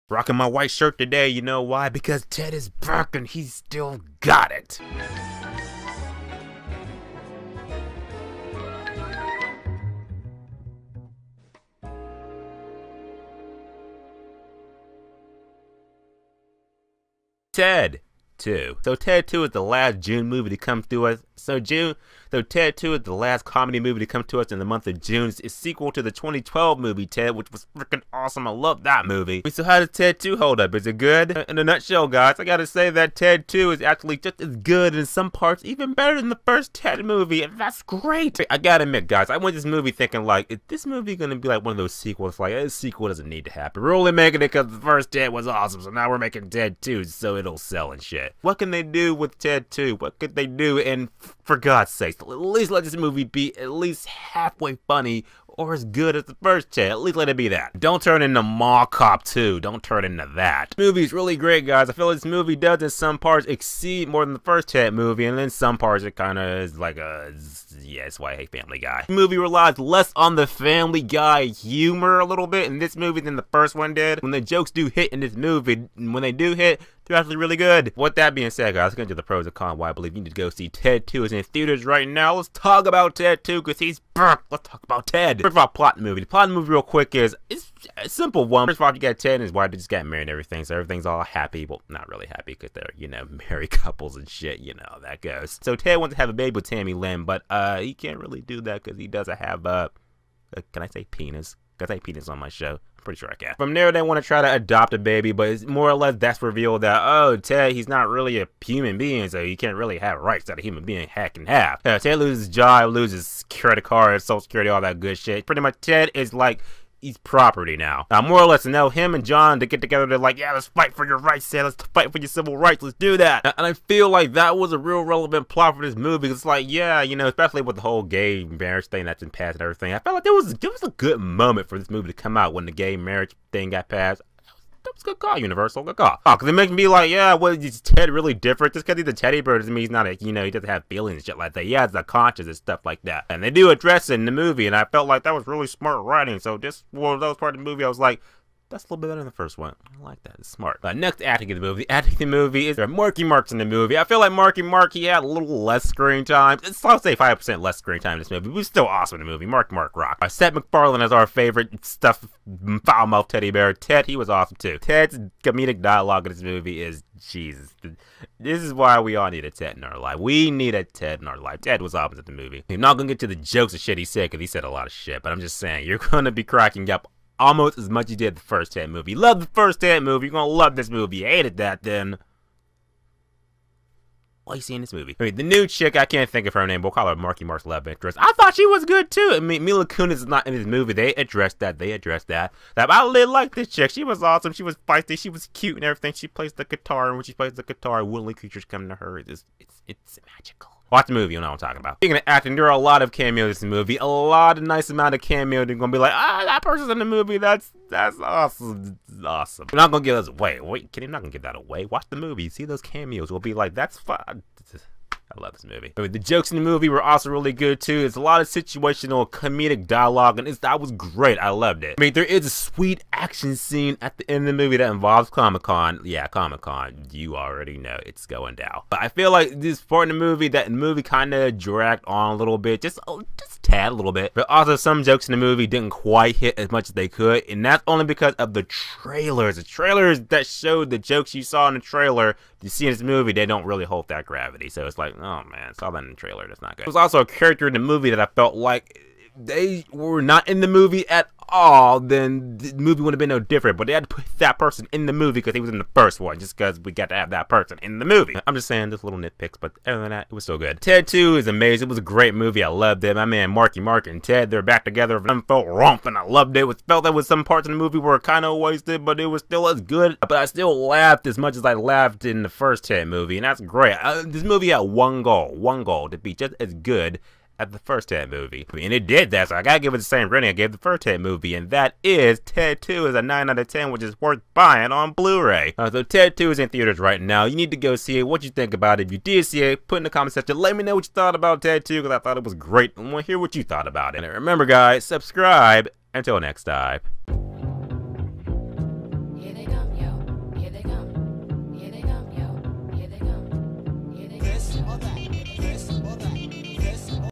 Rocking my white shirt today, you know why? Because Ted is back and he's still got it. Ted 2. So Ted 2 is the last June movie to come to us. So Ted 2 is the last comedy movie to come to us in the month of June. It's a sequel to the 2012 movie Ted, which was freaking awesome. I love that movie. So how does Ted 2 hold up? Is it good? In a nutshell, guys, I gotta say that Ted 2 is actually just as good, in some parts even better than the first Ted movie, and that's great. I gotta admit, guys, I went to this movie thinking, like, is this movie gonna be like one of those sequels? Like, this sequel doesn't need to happen. We're only making it because the first Ted was awesome, so now we're making Ted 2 so it'll sell and shit. What can they do with Ted 2? What could they do? And for God's sake, at least let this movie be at least halfway funny or as good as the first Ted. At least let it be that. Don't turn into Mall Cop 2. Don't turn into that. This movie is really great, guys. I feel like this movie does in some parts exceed more than the first Ted movie, and then some parts it kind of is like a, yeah, that's why I hate Family Guy. The movie relies less on the Family Guy humor a little bit in this movie than the first one did. When the jokes do hit in this movie, when they do hit, they're actually really good. With that being said, guys, let's get into the pros and cons why I believe you need to go see Ted 2 is in theaters right now. Let's talk about Ted 2 because he's back. Let's talk about Ted. First of all, plot in the movie. The plot in the movie real quick is, it's a simple one. First of all, you got Ted and his wife that just got married and everything, so everything's all happy. Well, not really happy because they're, you know, married couples and shit, you know, that goes. So Ted wants to have a baby with Tammy Lynn, but he can't really do that because he doesn't have, can I say penis? Can I say penis on my show? Pretty sure I can. From there, they want to try to adopt a baby, but it's more or less that's revealed that, oh, Ted, he's not really a human being, so he can't really have rights that a human being can have. Ted loses his job, loses credit card, social security, all that good shit. Pretty much, Ted is like, he's property now. More or less, you know, him and John to get together, they're like, yeah, let's fight for your rights, Ted. Let's fight for your civil rights. Let's do that. And I feel like that was a real relevant plot for this movie. Because it's like, yeah, you know, especially with the whole gay marriage thing that's been passed and everything. I felt like there was a good moment for this movie to come out when the gay marriage thing got passed. That was a good call, Universal. Good call. Oh, because it makes me be like, yeah, well, is Ted really different? Just because he's a teddy bear doesn't mean he's not a, you know, he doesn't have feelings and shit like that. He has a conscience and stuff like that. And they do address it in the movie, and I felt like that was really smart writing. So just one of those parts of the movie, I was like, that's a little bit better than the first one. I like that. It's smart. Next, acting in the movie. Acting in the movie is Marky Mark's in the movie. I feel like Marky Mark, he had a little less screen time. I'll say 5% less screen time in this movie. But he's still awesome in the movie. Marky Mark rock. Ted Mcfarland is our favorite stuff, foul mouth teddy bear. Ted, he was awesome too. Ted's comedic dialogue in this movie is, Jesus. This is why we all need a Ted in our life. We need a Ted in our life. Ted was awesome in the movie. I'm not gonna get to the jokes and shit he said, because he said a lot of shit. But I'm just saying, you're gonna be cracking up almost as much as you did the first Ted movie. Love the first Ted movie. You're gonna love this movie. You hated that, then why are you seeing this movie? I mean, the new chick, I can't think of her name, but we'll call her Marky Mark's love interest. I thought she was good too. I mean, Mila Kunis is not in this movie. They addressed that. I really like this chick. She was awesome. She was feisty. She was cute and everything. She plays the guitar, and when she plays the guitar, woodland creatures come to her. It's magical. Watch the movie, you know what I'm talking about. Speaking of acting, there are a lot of cameos in the movie. A lot of nice amount of cameos. They're gonna be like, ah, that person's in the movie. That's awesome. Awesome. We're not gonna give us away. Wait, I'm not gonna give that away. Watch the movie. See those cameos. We'll be like, that's fun. I love this movie. I mean, the jokes in the movie were also really good too. There's a lot of situational comedic dialogue, and that was great. I loved it. I mean, there is a sweet action scene at the end of the movie that involves Comic-Con. Yeah, Comic-Con. You already know it's going down. But I feel like this part in the movie kind of dragged on a little bit, just a tad, a little bit. But also, some jokes in the movie didn't quite hit as much as they could, and that's only because of the trailers. The trailers that showed the jokes you saw in the trailer, you see in this movie, they don't really hold that gravity. So it's like, oh man, saw that in the trailer. That's not good. There was also a character in the movie that I felt like they were not in the movie at all, then the movie would have been no different. But they had to put that person in the movie because he was in the first one, just because we got to have that person in the movie. I'm just saying, just little nitpicks, but other than that, it was so good. Ted 2 is amazing. It was a great movie. I loved it. My man Marky Mark and Ted, they're back together. It felt romp, and I loved it. It felt that with some parts in the movie were kind of wasted, but it was still as good. But I still laughed as much as I laughed in the first Ted movie, and that's great. This movie had one goal to be just as good at the first Ted movie. I mean, it did that, so I gotta give it the same rating I gave the first Ted movie, and that is Ted 2 is a 9 out of 10, which is worth buying on Blu-ray. So Ted 2 is in theaters right now. You need to go see it. What you think about it? If you did see it, put in the comment section. Let me know what you thought about Ted 2, because I thought it was great. I want to hear what you thought about it. And remember, guys, subscribe. Until next time.